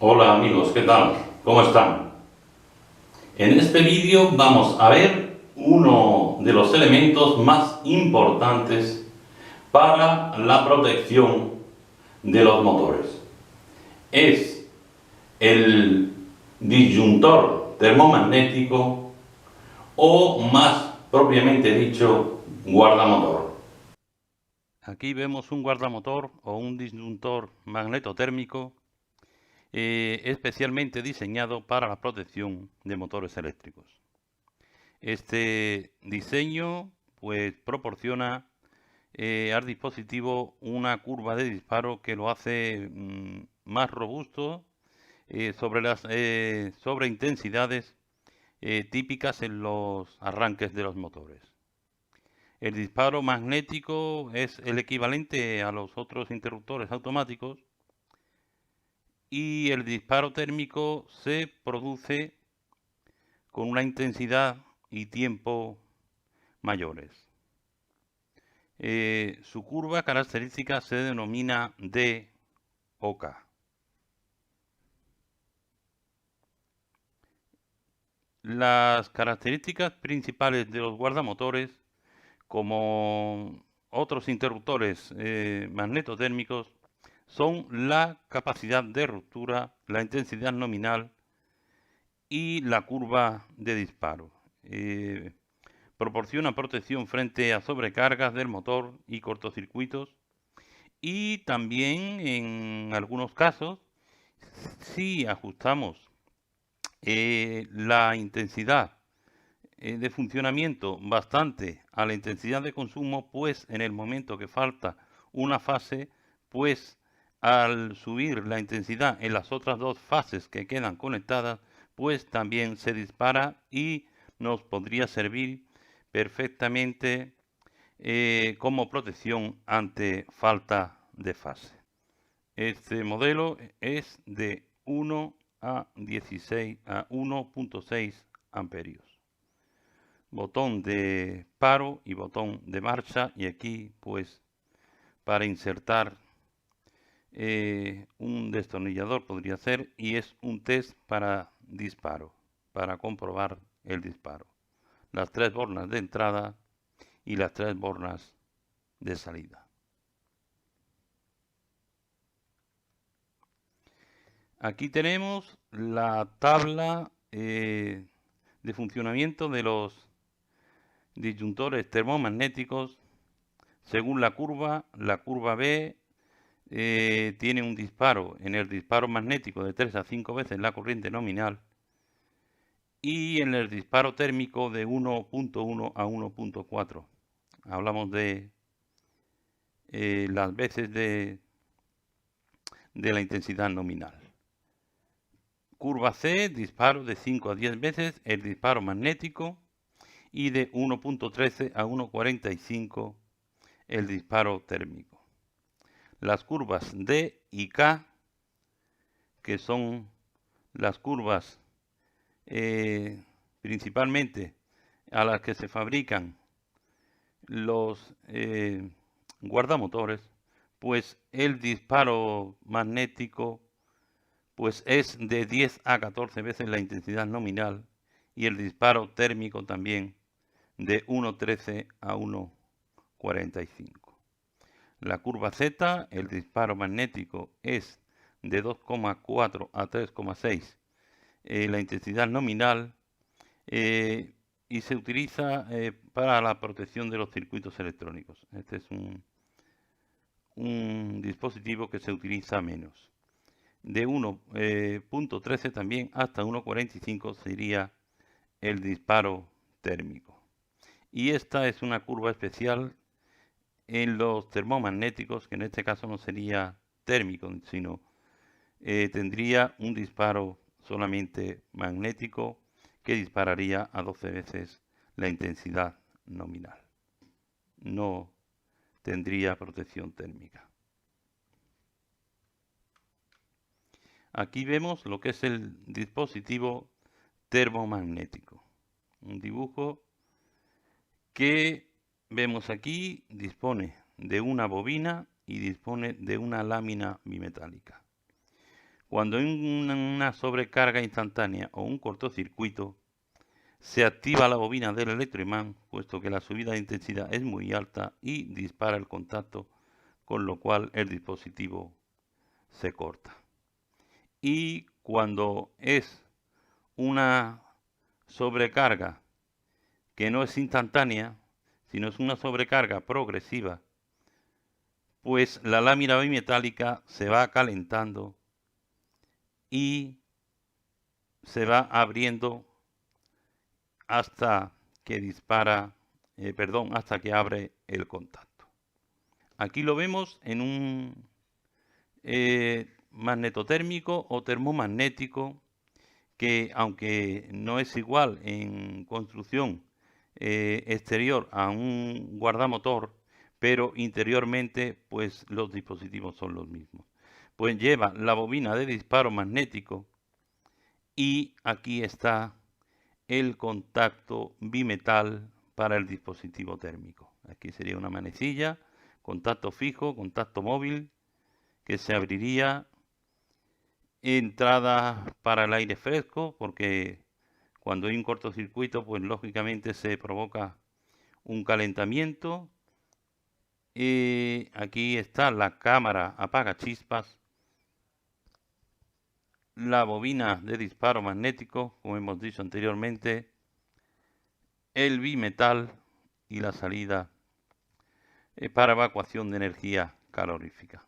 Hola amigos, ¿qué tal? ¿Cómo están? En este vídeo vamos a ver uno de los elementos más importantes para la protección de los motores. Es el disyuntor termomagnético o, más propiamente dicho, guardamotor. Aquí vemos un guardamotor o un disyuntor magnetotérmico especialmente diseñado para la protección de motores eléctricos. Este diseño pues proporciona al dispositivo una curva de disparo que lo hace más robusto sobre intensidades típicas en los arranques de los motores. El disparo magnético es el equivalente a los otros interruptores automáticos y el disparo térmico se produce con una intensidad y tiempo mayores. Su curva característica se denomina D o K. Las características principales de los guardamotores, como otros interruptores magnetotérmicos, son la capacidad de ruptura, la intensidad nominal y la curva de disparo. Proporciona protección frente a sobrecargas del motor y cortocircuitos, y también en algunos casos, si ajustamos la intensidad de funcionamiento bastante a la intensidad de consumo, pues en el momento que falta una fase, pues al subir la intensidad en las otras dos fases que quedan conectadas, pues también se dispara y nos podría servir perfectamente como protección ante falta de fase. Este modelo es de 1 a 16 a 1.6 amperios. Botón de paro y botón de marcha, y aquí pues para insertar un destornillador podría ser, y es un test para disparo, para comprobar el disparo. Las tres bornas de entrada y las tres bornas de salida. Aquí tenemos la tabla de funcionamiento de los disyuntores termomagnéticos según la curva B tiene un disparo en el disparo magnético de 3 a 5 veces la corriente nominal, y en el disparo térmico de 1.1 a 1.4. Hablamos de las veces de la intensidad nominal. Curva C, disparo de 5 a 10 veces el disparo magnético, y de 1.13 a 1.45 el disparo térmico. Las curvas D y K, que son las curvas principalmente a las que se fabrican los guardamotores, pues el disparo magnético pues es de 10 a 14 veces la intensidad nominal, y el disparo térmico también de 1.13 a 1.45. La curva Z, el disparo magnético es de 2,4 a 3,6 la intensidad nominal, y se utiliza para la protección de los circuitos electrónicos. Este es un dispositivo que se utiliza menos. De 1.13 también hasta 1.45 sería el disparo térmico. Y esta es una curva especial en los termomagnéticos, que en este caso no sería térmico, sino tendría un disparo solamente magnético que dispararía a 12 veces la intensidad nominal. No tendría protección térmica. Aquí vemos lo que es el dispositivo termomagnético. Un dibujo que vemos aquí dispone de una bobina y dispone de una lámina bimetálica. Cuando hay una sobrecarga instantánea o un cortocircuito, se activa la bobina del electroimán, puesto que la subida de intensidad es muy alta y dispara el contacto, con lo cual el dispositivo se corta. Y cuando es una sobrecarga que no es instantánea, sino es una sobrecarga progresiva, pues la lámina bimetálica se va calentando y se va abriendo hasta que hasta que abre el contacto. Aquí lo vemos en un magnetotérmico o termomagnético que, aunque no es igual en construcción exterior a un guardamotor, pero interiormente pues los dispositivos son los mismos. Pues lleva la bobina de disparo magnético y aquí está el contacto bimetal para el dispositivo térmico. Aquí sería una manecilla, contacto fijo, contacto móvil, que se abriría, entrada para el aire fresco, porque cuando hay un cortocircuito, pues lógicamente se provoca un calentamiento. Y aquí está la cámara apaga chispas, la bobina de disparo magnético, como hemos dicho anteriormente, el bimetal y la salida para evacuación de energía calorífica.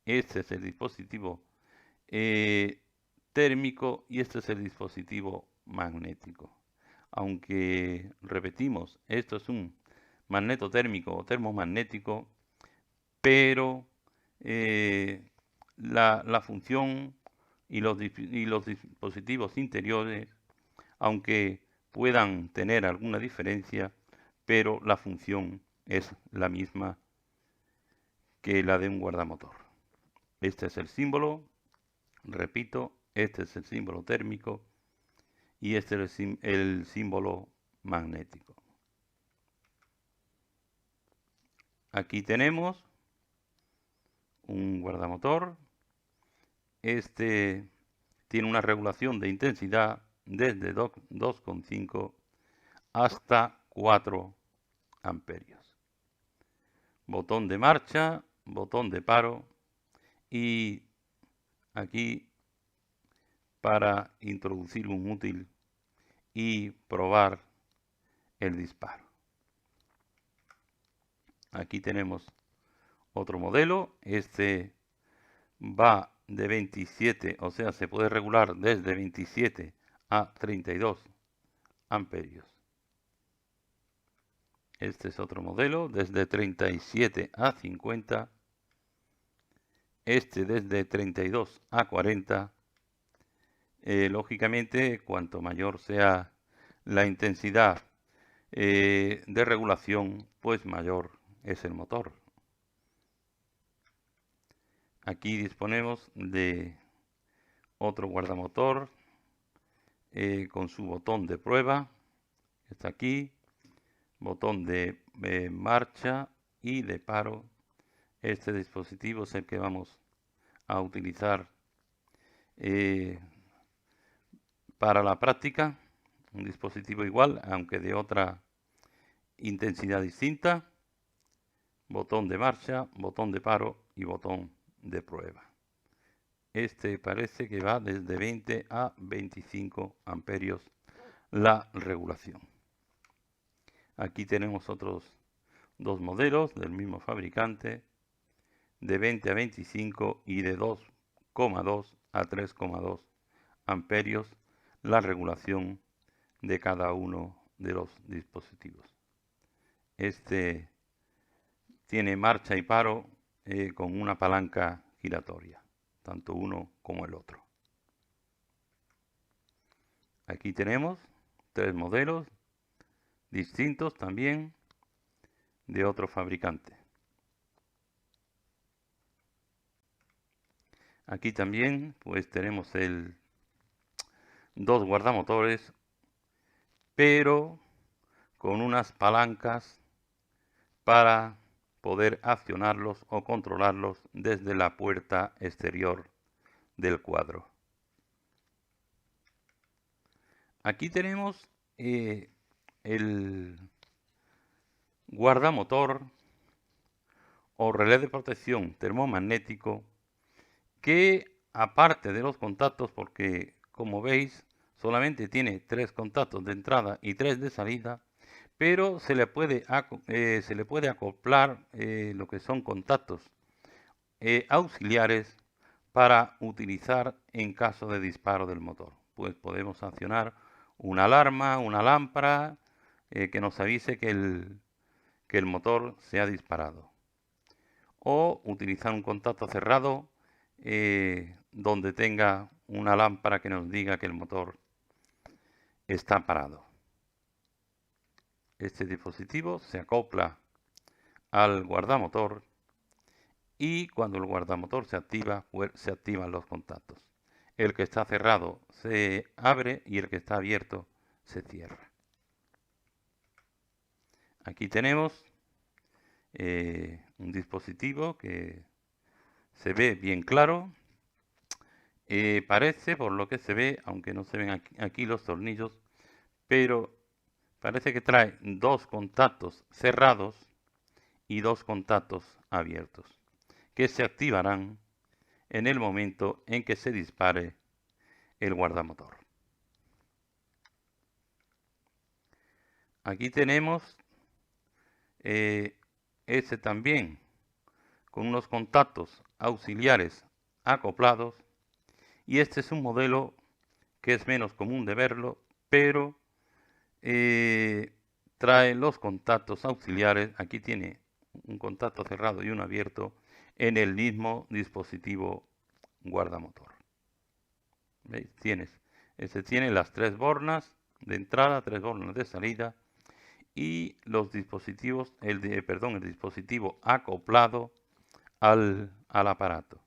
Este es el dispositivo térmico y este es el dispositivo magnético. Aunque repetimos, esto es un magnetotérmico o termomagnético, pero la función y los dispositivos interiores, aunque puedan tener alguna diferencia, pero la función es la misma que la de un guardamotor. Este es el símbolo, repito, este es el símbolo térmico y este es el símbolo magnético. Aquí tenemos un guardamotor. Este tiene una regulación de intensidad desde 2,5 hasta 4 amperios. Botón de marcha, botón de paro y aquí para introducir un útil y probar el disparo. Aquí tenemos otro modelo. Este va de 27, o sea, se puede regular desde 27 a 32 amperios. Este es otro modelo, desde 37 a 50. Este desde 32 a 40. Lógicamente, cuanto mayor sea la intensidad de regulación, pues mayor es el motor. Aquí disponemos de otro guardamotor con su botón de prueba. Está aquí, botón de marcha y de paro. Este dispositivo es el que vamos a utilizar para la práctica. Un dispositivo igual, aunque de otra intensidad distinta. Botón de marcha, botón de paro y botón de prueba. Este parece que va desde 20 a 25 amperios la regulación. Aquí tenemos otros dos modelos del mismo fabricante, de 20 a 25 y de 2,2 a 3,2 amperios la regulación de cada uno de los dispositivos. Este tiene marcha y paro con una palanca giratoria, tanto uno como el otro. Aquí tenemos tres modelos distintos también de otro fabricante. Aquí también pues tenemos dos guardamotores, pero con unas palancas para poder accionarlos o controlarlos desde la puerta exterior del cuadro. Aquí tenemos el guardamotor o relé de protección termomagnético que, aparte de los contactos, porque como veis solamente tiene 3 contactos de entrada y 3 de salida, pero se le puede acoplar lo que son contactos auxiliares para utilizar en caso de disparo del motor. Pues podemos accionar una alarma, una lámpara que nos avise que el motor se ha disparado. O utilizar un contacto cerrado donde tenga una lámpara que nos diga que el motor está parado. Este dispositivo se acopla al guardamotor y cuando el guardamotor se activa, pues se activan los contactos. El que está cerrado se abre y el que está abierto se cierra. Aquí tenemos un dispositivo que se ve bien claro. Parece, por lo que se ve, aunque no se ven aquí los tornillos, pero parece que trae 2 contactos cerrados y 2 contactos abiertos, que se activarán en el momento en que se dispare el guardamotor. Aquí tenemos este también con unos contactos auxiliares acoplados, y este es un modelo que es menos común de verlo, pero trae los contactos auxiliares. Aquí tiene un contacto cerrado y uno abierto en el mismo dispositivo guardamotor. ¿Veis? Este tiene las 3 bornas de entrada, 3 bornas de salida y los dispositivos, el dispositivo acoplado al aparato.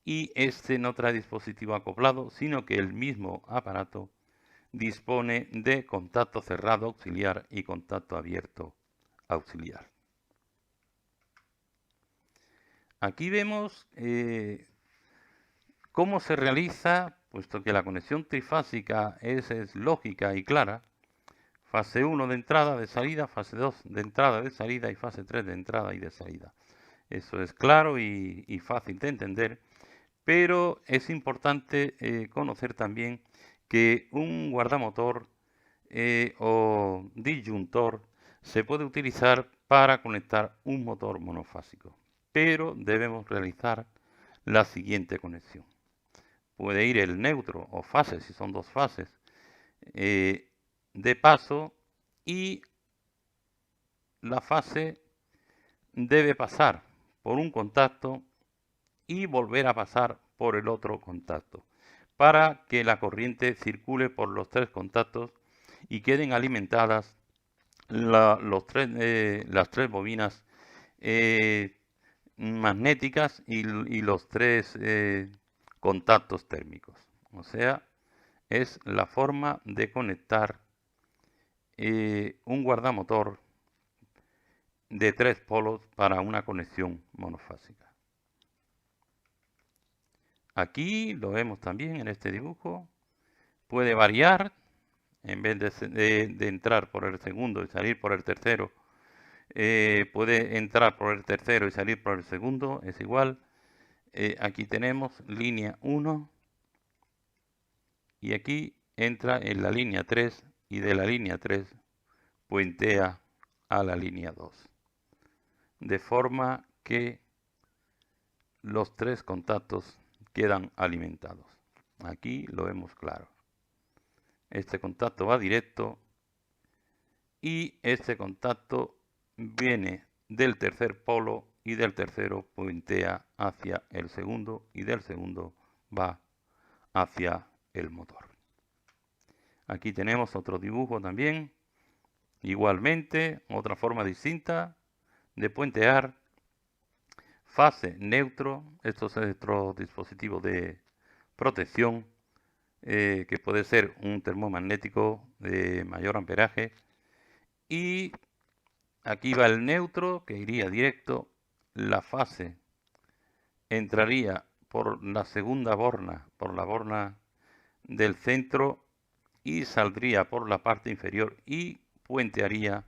Y este no trae dispositivo acoplado, sino que el mismo aparato dispone de contacto cerrado auxiliar y contacto abierto auxiliar. Aquí vemos cómo se realiza, puesto que la conexión trifásica es lógica y clara. Fase 1 de entrada, de salida, fase 2 de entrada, de salida y fase 3 de entrada y de salida. Eso es claro y fácil de entender, pero es importante conocer también que un guardamotor o disyuntor se puede utilizar para conectar un motor monofásico, pero debemos realizar la siguiente conexión. Puede ir el neutro o fase, si son 2 fases, de paso, y la fase debe pasar por un contacto y volver a pasar por el otro contacto para que la corriente circule por los 3 contactos y queden alimentadas las 3 bobinas magnéticas y los 3 contactos térmicos. O sea, es la forma de conectar un guardamotor de 3 polos para una conexión monofásica. Aquí lo vemos también en este dibujo. Puede variar, en vez de entrar por el segundo y salir por el tercero, puede entrar por el tercero y salir por el segundo, es igual. Aquí tenemos línea 1 y aquí entra en la línea 3 y de la línea 3 puentea a la línea 2. De forma que los 3 contactos quedan alimentados. Aquí lo vemos claro. Este contacto va directo y este contacto viene del tercer polo y del tercero puentea hacia el segundo y del segundo va hacia el motor. Aquí tenemos otro dibujo también, igualmente otra forma distinta de puentear. Fase neutro, esto es otro dispositivo de protección que puede ser un termomagnético de mayor amperaje, y aquí va el neutro que iría directo. La fase entraría por la segunda borna, por la borna del centro, y saldría por la parte inferior y puentearía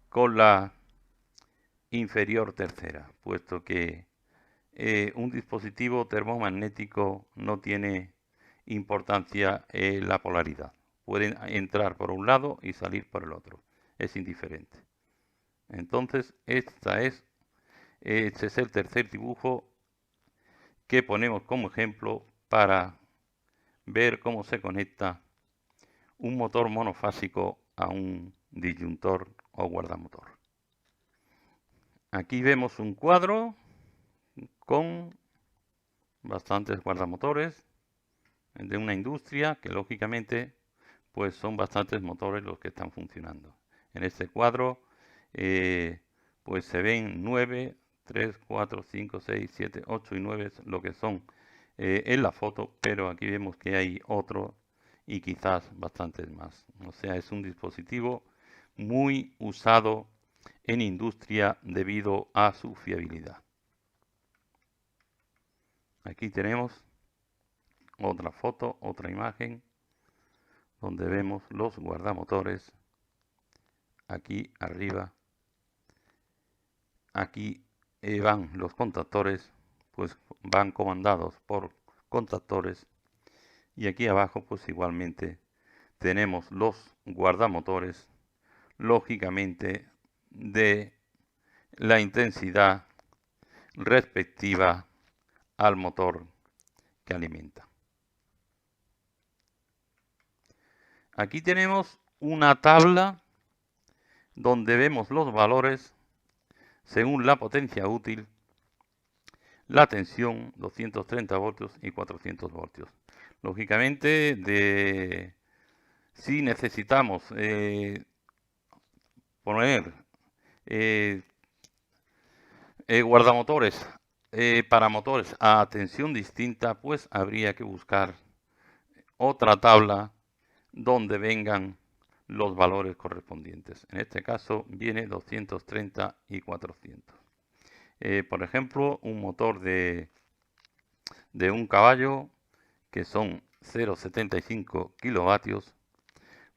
con la inferior tercera, puesto que un dispositivo termomagnético no tiene importancia en la polaridad. Pueden entrar por un lado y salir por el otro. Es indiferente. Entonces, este es el tercer dibujo que ponemos como ejemplo para ver cómo se conecta un motor monofásico a un disyuntor o guardamotor. Aquí vemos un cuadro con bastantes guardamotores de una industria que lógicamente pues son bastantes motores los que están funcionando. En este cuadro pues se ven 9, 3, 4, 5, 6, 7, 8 y 9 lo que son en la foto, pero aquí vemos que hay otro y quizás bastantes más. O sea, es un dispositivo muy usado en industria debido a su fiabilidad. Aquí tenemos otra foto, otra imagen, donde vemos los guardamotores. Aquí arriba, aquí van los contactores, pues van comandados por contactores. Y aquí abajo, pues igualmente tenemos los guardamotores, lógicamente de la intensidad respectiva al motor que alimenta. Aquí tenemos una tabla donde vemos los valores según la potencia útil, la tensión 230 voltios y 400 voltios. Lógicamente, si necesitamos poner guardamotores para motores a tensión distinta, pues habría que buscar otra tabla donde vengan los valores correspondientes. En este caso viene 230 y 400. Por ejemplo, un motor de un caballo que son 0,75 kilovatios,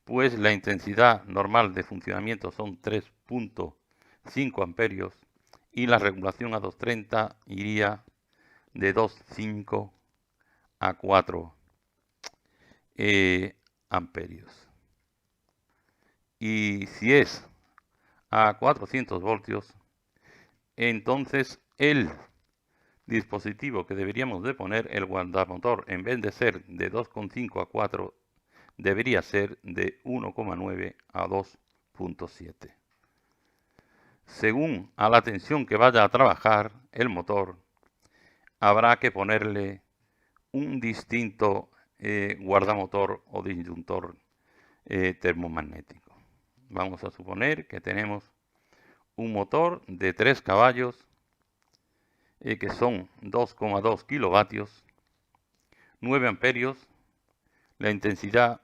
pues la intensidad normal de funcionamiento son 3.5 amperios y la regulación a 230 iría de 2,5 a 4 amperios. Y si es a 400 voltios, entonces el dispositivo que deberíamos de poner, el guardamotor, en vez de ser de 2,5 a 4, debería ser de 1,9 a 2,7. Según a la tensión que vaya a trabajar el motor, habrá que ponerle un distinto guardamotor o disyuntor termomagnético. Vamos a suponer que tenemos un motor de 3 caballos que son 2,2 kilovatios, 9 amperios, la intensidad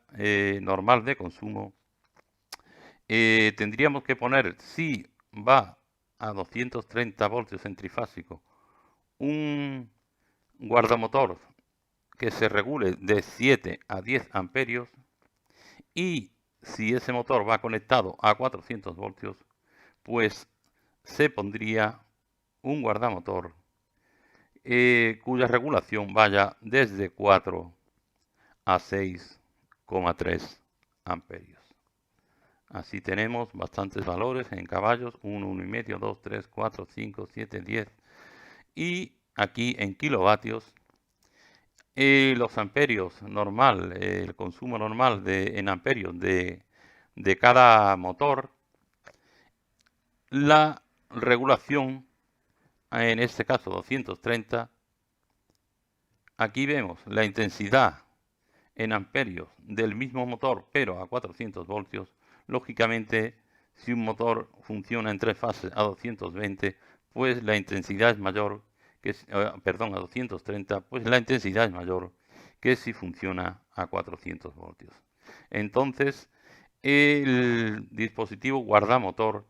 normal de consumo. Tendríamos que poner, si va a 230 voltios en trifásico, un guardamotor que se regule de 7 a 10 amperios, y si ese motor va conectado a 400 voltios, pues se pondría un guardamotor cuya regulación vaya desde 4 a 6,3 amperios. Así tenemos bastantes valores en caballos, 1, 1,5, 2, 3, 4, 5, 7, 10. Y aquí en kilovatios, los amperios normal, el consumo normal en amperios de cada motor, la regulación, en este caso 230, aquí vemos la intensidad en amperios del mismo motor, pero a 400 voltios. Lógicamente, si un motor funciona en 3 fases a 220, pues la intensidad es mayor que, a 230, pues la intensidad es mayor que si funciona a 400 voltios. Entonces, el dispositivo guardamotor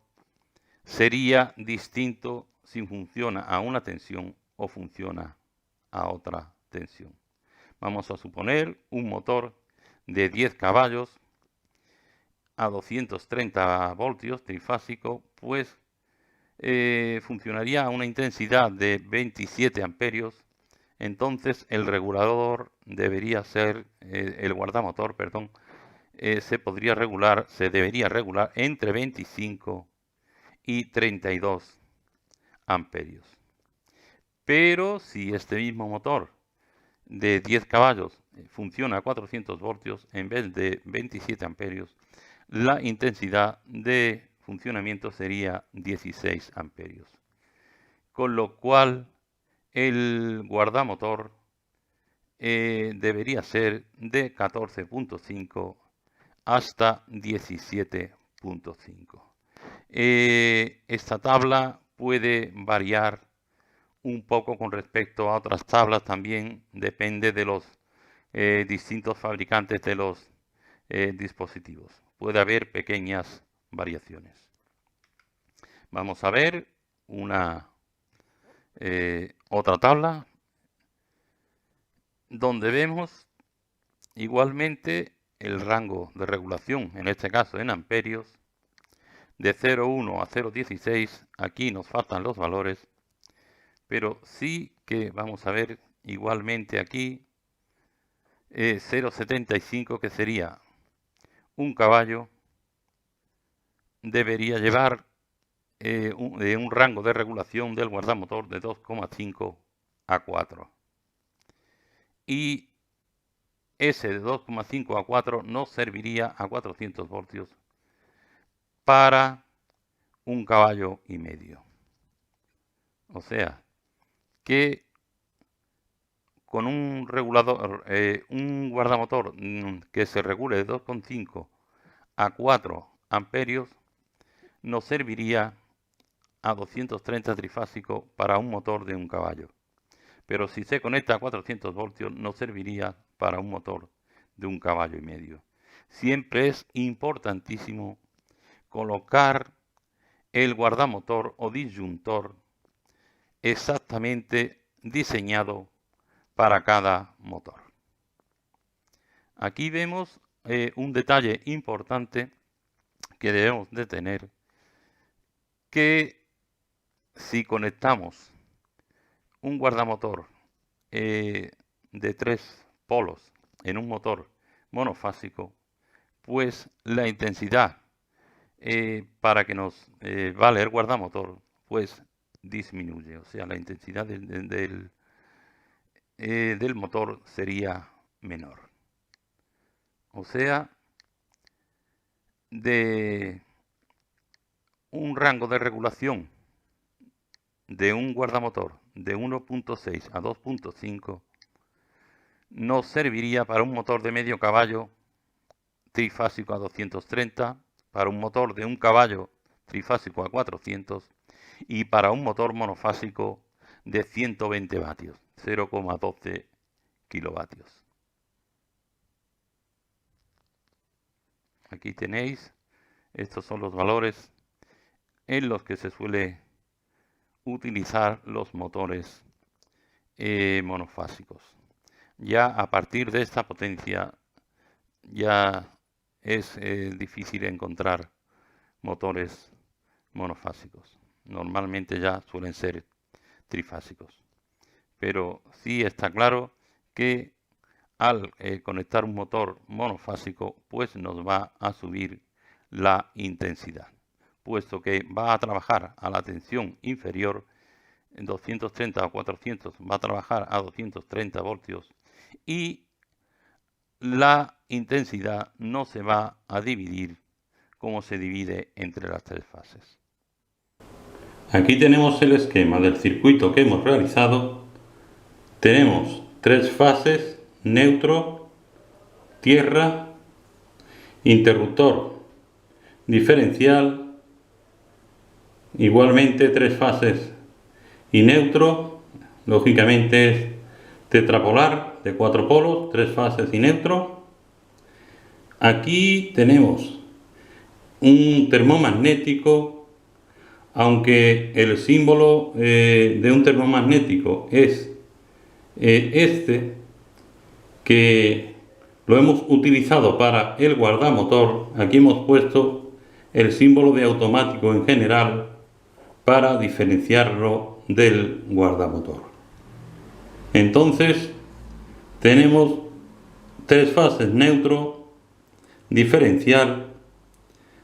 sería distinto si funciona a una tensión o funciona a otra tensión. Vamos a suponer un motor de 10 caballos a 230 voltios trifásico, pues funcionaría a una intensidad de 27 amperios. Entonces el regulador debería ser, el guardamotor, perdón, se debería regular entre 25 y 32 amperios. Pero si este mismo motor de 10 caballos funciona a 400 voltios en vez de 27 amperios, la intensidad de funcionamiento sería 16 amperios. Con lo cual el guardamotor debería ser de 14.5 hasta 17.5. Esta tabla puede variar un poco con respecto a otras tablas, también depende de los distintos fabricantes de los dispositivos. Puede haber pequeñas variaciones. Vamos a ver una otra tabla donde vemos igualmente el rango de regulación, en este caso en amperios, de 0,1 a 0,16. Aquí nos faltan los valores, pero sí que vamos a ver igualmente aquí 0,75, que sería un caballo, debería llevar un rango de regulación del guardamotor de 2,5 a 4. Y ese de 2,5 a 4 nos serviría a 400 voltios para un caballo y medio. O sea que con un regulador, un guardamotor que se regule de 2,5 a 4 amperios, nos serviría a 230 trifásico para un motor de un caballo. Pero si se conecta a 400 voltios, nos serviría para un motor de un caballo y medio. Siempre es importantísimo colocar el guardamotor o disyuntor exactamente diseñado para cada motor. Aquí vemos un detalle importante que debemos de tener, que si conectamos un guardamotor de 3 polos en un motor monofásico, pues la intensidad para que nos vale el guardamotor, pues disminuye. O sea, la intensidad del motor sería menor. O sea, de un rango de regulación de un guardamotor de 1.6 a 2.5 nos serviría para un motor de medio caballo trifásico a 230, para un motor de un caballo trifásico a 400 y para un motor monofásico de 120 vatios, 0,12 kilovatios. Aquí tenéis, estos son los valores en los que se suele utilizar los motores monofásicos. Ya a partir de esta potencia ya es difícil encontrar motores monofásicos. Normalmente ya suelen ser trifásicos. Pero sí está claro que al conectar un motor monofásico, pues nos va a subir la intensidad, puesto que va a trabajar a la tensión inferior, en 230 o 400 va a trabajar a 230 voltios y la intensidad no se va a dividir como se divide entre las 3 fases. Aquí tenemos el esquema del circuito que hemos realizado. Tenemos 3 fases: neutro, tierra, interruptor diferencial, igualmente 3 fases y neutro, lógicamente es tetrapolar de 4 polos, 3 fases y neutro. Aquí tenemos un termomagnético, aunque el símbolo de un termomagnético es este, que lo hemos utilizado para el guardamotor. Aquí hemos puesto el símbolo de automático en general para diferenciarlo del guardamotor. Entonces tenemos 3 fases: neutro, diferencial,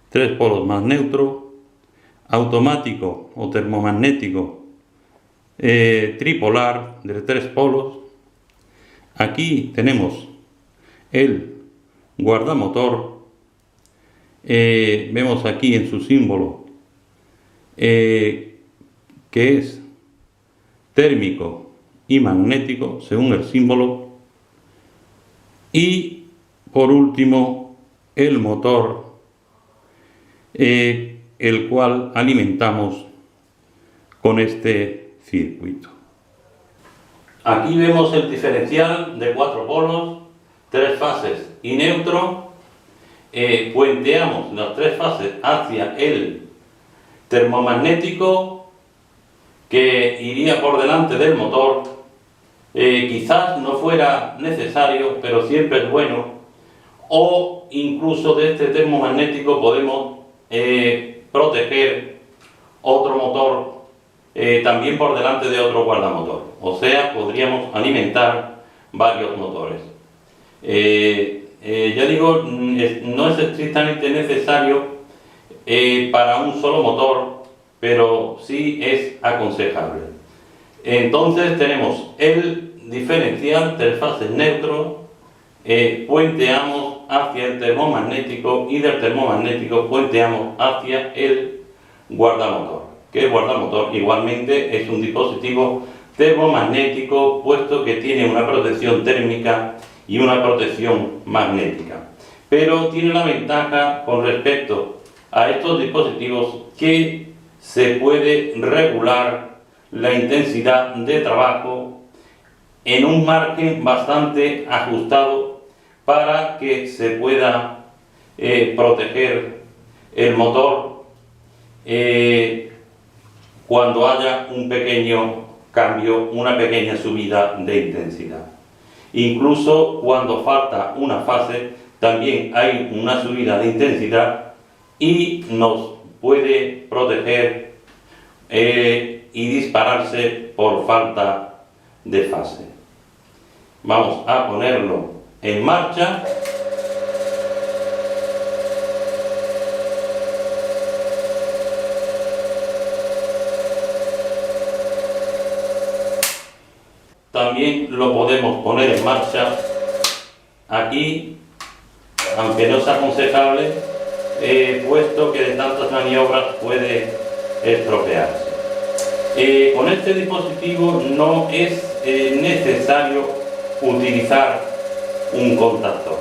3 polos más neutro, automático o termomagnético tripolar de 3 polos. Aquí tenemos el guardamotor, vemos aquí en su símbolo que es térmico y magnético según el símbolo, y por último el motor, el cual alimentamos con este circuito. Aquí vemos el diferencial de 4 polos, 3 fases y neutro. Puenteamos las 3 fases hacia el termomagnético, que iría por delante del motor. Quizás no fuera necesario, pero siempre es bueno. O incluso de este termomagnético podemos proteger otro motor también por delante de otro guardamotor. O sea, podríamos alimentar varios motores. Ya digo, no es estrictamente necesario para un solo motor, pero sí es aconsejable. Entonces tenemos el diferencial, 3 fases neutro, puenteamos hacia el termomagnético, y del termomagnético puenteamos hacia el guardamotor, que el guardamotor igualmente es un dispositivo termomagnético, puesto que tiene una protección térmica y una protección magnética. Pero tiene la ventaja con respecto a estos dispositivos que se puede regular la intensidad de trabajo en un margen bastante ajustado para que se pueda proteger el motor cuando haya un pequeño cambio, una pequeña subida de intensidad. Incluso cuando falta una fase también hay una subida de intensidad y nos puede proteger y dispararse por falta de fase. Vamos a ponerlo en marcha. También lo podemos poner en marcha aquí, aunque no es aconsejable, puesto que de tantas maniobras puede estropearse. Con este dispositivo no es necesario utilizar un contactor.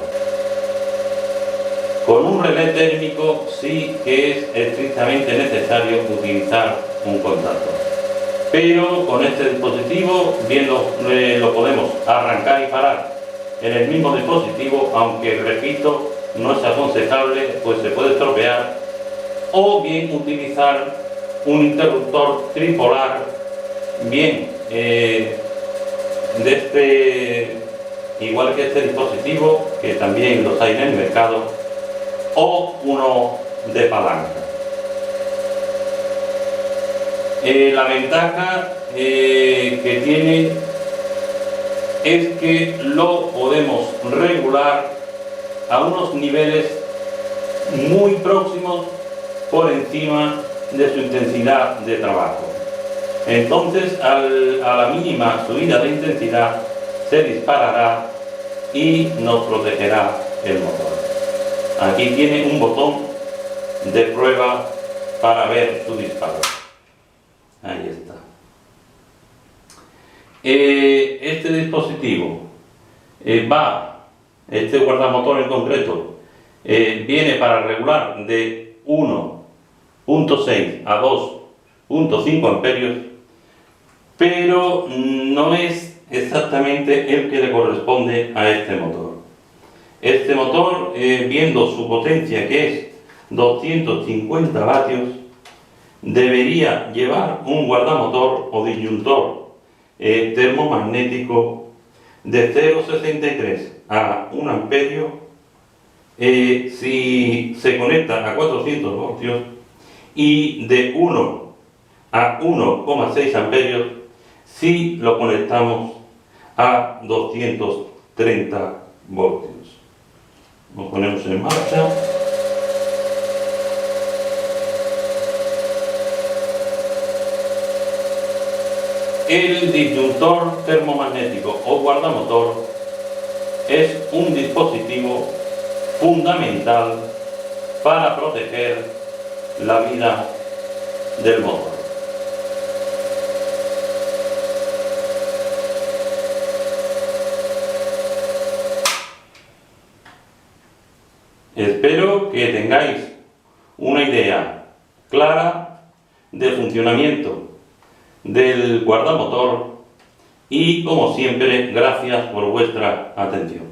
Con un relé térmico sí que es estrictamente necesario utilizar un contactor. Pero con este dispositivo bien lo podemos arrancar y parar en el mismo dispositivo, aunque repito, no es aconsejable, pues se puede estropear, o bien utilizar un interruptor tripolar, bien igual que este dispositivo, que también los hay en el mercado, o uno de palanca. La ventaja que tiene es que lo podemos regular a unos niveles muy próximos por encima de su intensidad de trabajo. Entonces, a la mínima subida de intensidad se disparará y nos protegerá el motor. Aquí tiene un botón de prueba para ver su disparo. Ahí está. Este dispositivo este guardamotor en concreto, viene para regular de 1.6 a 2.5 amperios, pero no es exactamente el que le corresponde a este motor. Este motor, viendo su potencia, que es 250 vatios, debería llevar un guardamotor o disyuntor termomagnético de 0,63 a 1 amperio si se conecta a 400 voltios y de 1 a 1,6 amperios si lo conectamos a 230 voltios. Lo ponemos en marcha. El disyuntor termomagnético o guardamotor es un dispositivo fundamental para proteger la vida del motor. Espero que tengáis una idea clara del funcionamiento del guardamotor y, como siempre, gracias por vuestra atención.